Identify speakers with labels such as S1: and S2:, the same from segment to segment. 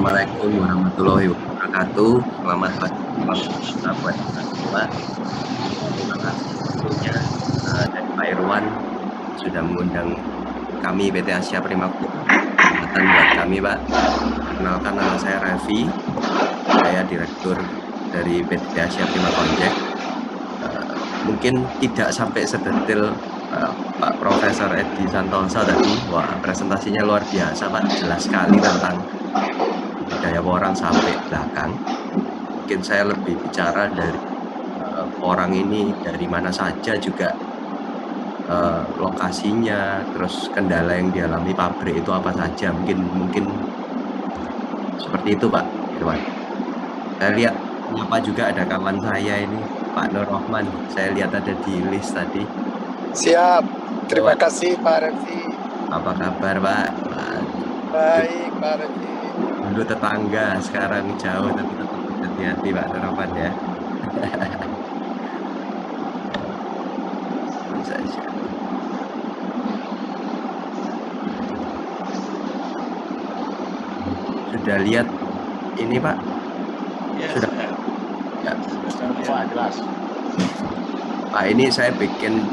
S1: Assalamualaikum warahmatullahi wabarakatuh. Selamat pagi, salam sejahtera buat kita semua. Terima kasih tentunya dari Pak Irwan sudah mengundang kami PT Asia Prima kesempatan buat kami, Pak. Perkenalkan, nama saya Raffi. Saya direktur dari PT Asia Prima Project. Mungkin tidak sampai sedetail Pak Profesor Edi Santosa tadi. Wah, presentasinya luar biasa, Pak. Jelas sekali tentang budaya orang sampai belakang. Mungkin saya lebih bicara dari orang ini dari mana saja, juga lokasinya, terus kendala yang dialami pabrik itu apa saja. Mungkin seperti itu, Pak Irwan. Saya lihat apa juga ada kawan saya ini, Pak Nur Rahman. Saya lihat ada di list tadi.
S2: Siap. Terima kasih Pak Raffi.
S1: Apa kabar, Pak?
S2: Baik Pak Raffi.
S1: Dulu tetangga, sekarang jauh, tapi tetap hati-hati Pak Nur Rahman ya. Sudah lihat ini, Pak?
S2: Ya,
S1: Sudah. Ya.
S2: Pak, jelas.
S1: Pak, ini saya bikin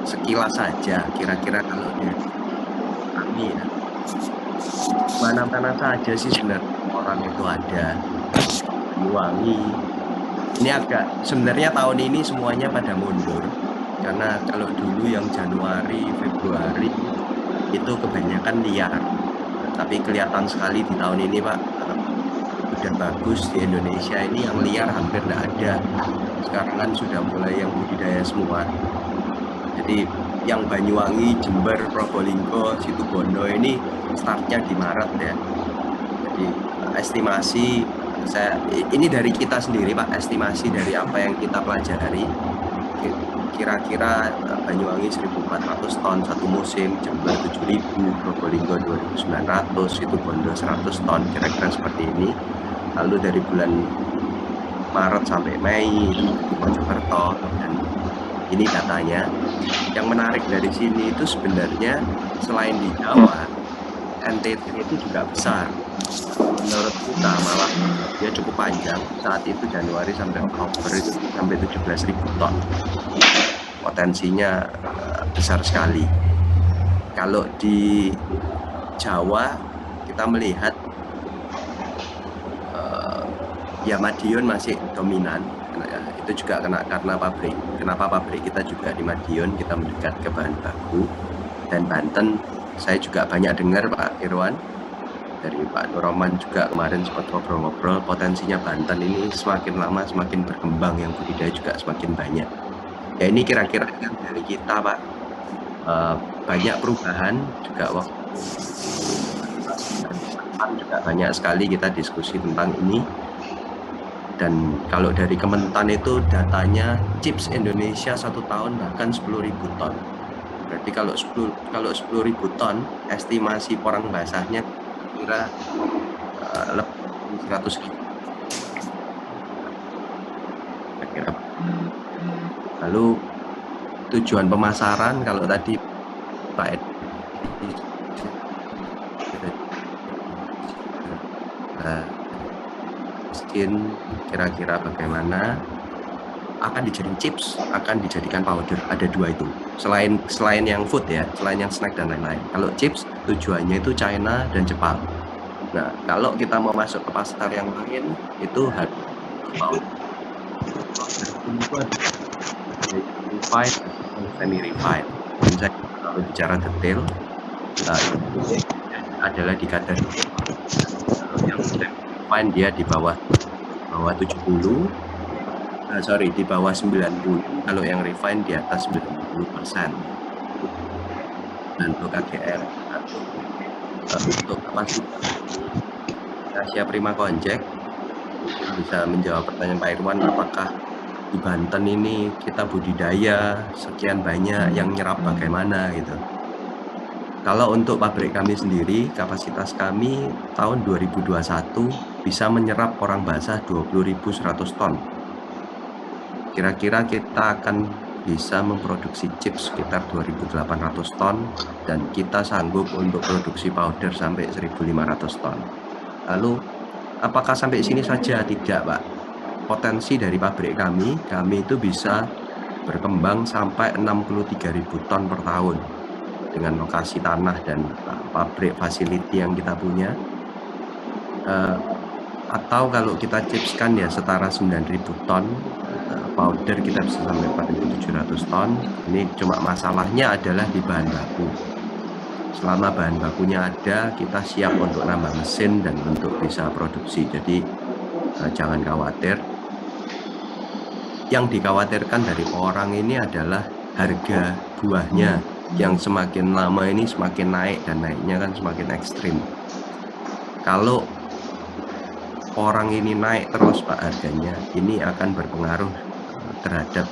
S1: sekilas saja, kira-kira kalau dari kami ya, mana-mana saja sih sebenarnya orang itu ada. Wangi. Ini agak, sebenarnya tahun ini semuanya pada mundur, karena kalau dulu yang Januari, Februari itu kebanyakan liar. Tapi kelihatan sekali di tahun ini, Pak, udah bagus di Indonesia ini yang liar hampir tidak ada. Sekarang kan sudah mulai yang budidaya semua. Jadi yang Banyuwangi, Jember, Probolinggo, Situbondo ini startnya di Maret ya. Jadi estimasi ini dari kita sendiri, Pak, estimasi dari apa yang kita pelajari. Kira-kira Banyuwangi 1.400 ton satu musim, Jember 7.000, Probolinggo 2.900, Situbondo 100 ton, kira-kira seperti ini. Lalu dari bulan Maret sampai Mei itu Mojokerto, dan ini datanya. Yang menarik dari sini itu sebenarnya selain di Jawa, NTT itu juga besar. Menurut kita malah dia cukup panjang. Saat itu Januari sampai Oktober itu sampai 17.000 ton. Potensinya besar sekali. Kalau di Jawa kita melihat ya Madiun masih dominan. Itu juga karena pabrik. Kenapa pabrik kita juga di Madiun, kita mendekat ke bahan baku. Dan Banten, saya juga banyak dengar Pak Irwan dari Pak Nur Rahman juga kemarin sempat ngobrol-ngobrol, potensinya Banten ini semakin lama semakin berkembang, yang budidaya juga semakin banyak. Ya ini kira-kira yang dari kita, Pak. Banyak perubahan juga waktu juga banyak sekali kita diskusi tentang ini. Dan kalau dari Kementan itu datanya chips Indonesia 1 tahun bahkan 10.000 ton. Berarti kalau 10.000 ton, estimasi porang basahnya kira lebih 100.000. Kira. Lalu tujuan pemasaran, kalau tadi Pak Edi kira-kira bagaimana, akan dijadikan chips, akan dijadikan powder. Ada dua itu. Selain yang food ya, selain yang snack dan lain-lain. Kalau chips tujuannya itu China dan Jepang. Nah, kalau kita mau masuk ke pasar yang lain itu harus powder. Itu ada refined atau semi refined. Bisa kalau bicara detail, adalah di kadar yang refined dia di bawah 70, di bawah 90. Kalau yang refined di atas 90%. Dan untuk KGR untuk kapasitas Asia Prima Project bisa menjawab pertanyaan Pak Irwan, apakah di Banten ini kita budidaya sekian banyak, yang nyerap bagaimana gitu. Kalau untuk pabrik kami sendiri, kapasitas kami tahun 2021 bisa menyerap porang basah 20.100 ton. Kira-kira kita akan bisa memproduksi chips sekitar 2.800 ton, dan kita sanggup untuk produksi powder sampai 1.500 ton. Lalu apakah sampai sini saja? Tidak, Pak. Potensi dari pabrik kami itu bisa berkembang sampai 63.000 ton per tahun dengan lokasi tanah dan pabrik facility yang kita punya. Atau kalau kita chipskan ya setara 9.000 ton, powder kita bisa sampai 4.700 ton. Ini cuma masalahnya adalah di bahan baku. Selama bahan bakunya ada, kita siap untuk nambah mesin dan untuk bisa produksi. Jadi jangan khawatir. Yang dikhawatirkan dari orang ini adalah harga buahnya yang semakin lama ini semakin naik, dan naiknya kan semakin ekstrim. Kalau orang ini naik terus Pak harganya, ini akan berpengaruh terhadap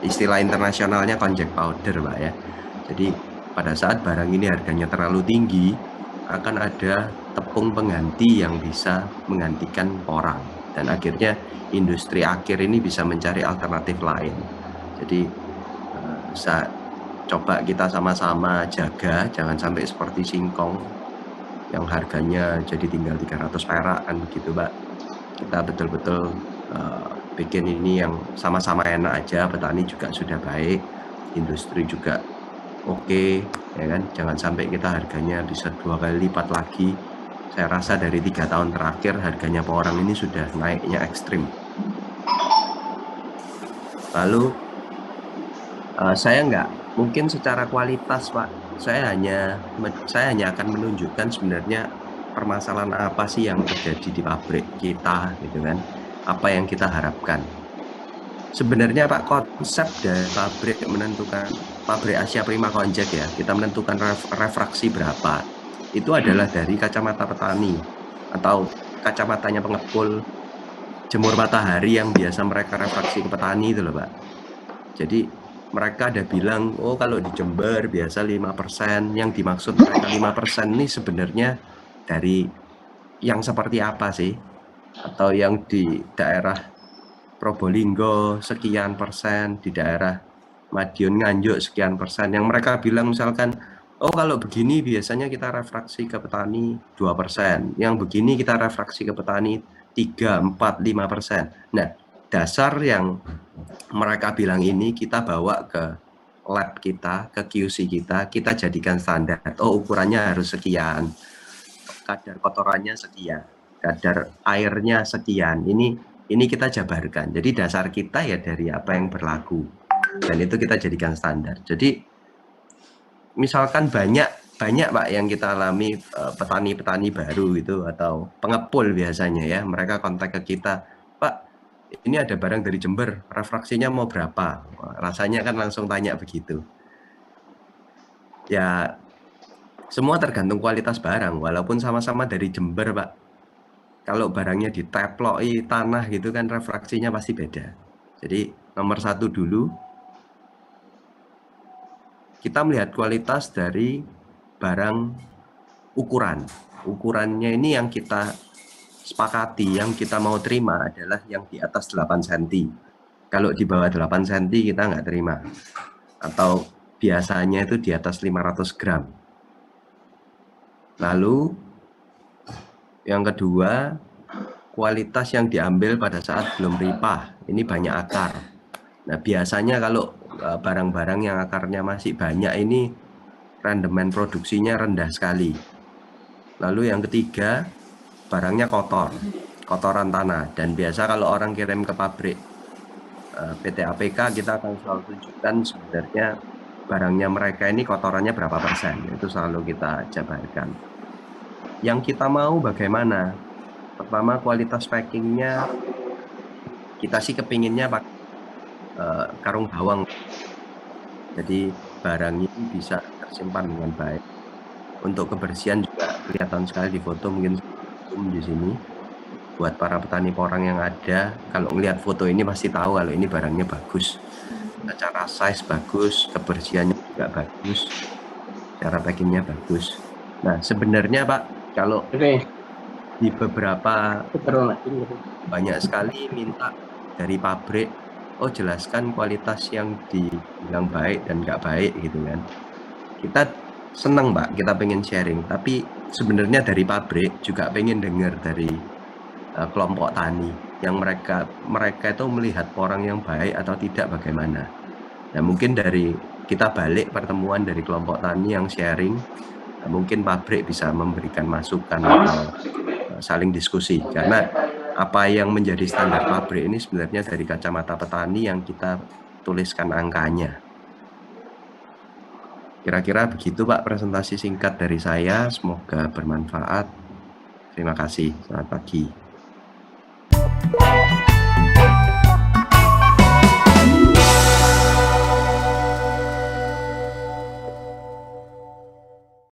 S1: istilah internasionalnya konjek powder Pak ya. Jadi pada saat barang ini harganya terlalu tinggi, akan ada tepung pengganti yang bisa menggantikan orang, dan akhirnya industri akhir ini bisa mencari alternatif lain. Jadi coba kita sama-sama jaga, jangan sampai seperti singkong yang harganya jadi tinggal 300 perak kan begitu Pak. Kita betul-betul bikin ini yang sama-sama enak aja, petani juga sudah baik, industri juga oke, ya kan. Jangan sampai kita harganya bisa 2 kali lipat lagi. Saya rasa dari 3 tahun terakhir harganya per orang ini sudah naiknya ekstrim. Lalu saya nggak mungkin secara kualitas Pak, saya hanya akan menunjukkan sebenarnya permasalahan apa sih yang terjadi di pabrik kita gitu kan, apa yang kita harapkan. Sebenarnya Pak, konsep dari pabrik menentukan, pabrik Asia Prima Konjek ya, kita menentukan refraksi berapa, itu adalah dari kacamata petani atau kacamatanya pengepul jemur matahari yang biasa mereka refraksi ke petani itu loh Pak. Jadi mereka ada bilang, oh kalau di Jember biasa 5%, yang dimaksud mereka 5% ini sebenarnya dari yang seperti apa sih? Atau yang di daerah Probolinggo sekian persen, di daerah Madiun Nganjuk sekian persen, yang mereka bilang misalkan, oh kalau begini biasanya kita refraksi ke petani 2%, yang begini kita refraksi ke petani 3, 4, 5%. Nah, dasar yang mereka bilang ini kita bawa ke lab kita, ke QC kita jadikan standar. Oh ukurannya harus sekian, kadar kotorannya sekian, kadar airnya sekian. Ini kita jabarkan. Jadi dasar kita ya dari apa yang berlaku, dan itu kita jadikan standar. Jadi misalkan banyak Pak yang kita alami petani-petani baru itu atau pengepul biasanya ya, mereka kontak ke kita, Pak ini ada barang dari Jember, refraksinya mau berapa? Rasanya kan langsung tanya begitu. Ya semua tergantung kualitas barang, walaupun sama-sama dari Jember Pak. Kalau barangnya diteploi tanah gitu kan refraksinya pasti beda. Jadi nomor satu dulu, kita melihat kualitas dari barang ukuran. Ukurannya ini yang kita sepakati, yang kita mau terima adalah yang di atas 8 cm. Kalau di bawah 8 cm kita nggak terima. Atau biasanya itu di atas 500 gram. Lalu yang kedua, kualitas yang diambil pada saat belum ripah. Ini banyak akar. Nah biasanya kalau barang-barang yang akarnya masih banyak ini rendemen produksinya rendah sekali. Lalu yang ketiga, barangnya kotor, kotoran tanah. Dan biasa kalau orang kirim ke pabrik PT APK, kita akan selalu tunjukkan sebenarnya barangnya mereka ini kotorannya berapa persen. Itu selalu kita jabarkan. Yang kita mau bagaimana? Pertama, kualitas packingnya kita sih kepinginnya pakai karung bawang. Jadi barang ini bisa tersimpan dengan baik. Untuk kebersihan juga kelihatan sekali di foto, mungkin di sini. Buat para petani porang yang ada, kalau melihat foto ini pasti tahu kalau ini barangnya bagus. Cara size bagus, kebersihannya juga bagus, cara packingnya bagus. Nah sebenarnya Pak, kalau di beberapa banyak sekali minta dari pabrik, oh jelaskan kualitas yang dibilang baik dan nggak baik gitu kan. Kita senang Pak, kita pengen sharing, tapi sebenarnya dari pabrik juga pengen dengar dari kelompok tani yang mereka itu melihat porang yang baik atau tidak bagaimana. Nah, mungkin dari kita balik pertemuan dari kelompok tani yang sharing, mungkin pabrik bisa memberikan masukan atau saling diskusi, karena apa yang menjadi standar pabrik ini sebenarnya dari kacamata petani yang kita tuliskan angkanya. Kira-kira begitu Pak presentasi singkat dari saya, semoga bermanfaat. Terima kasih, selamat pagi.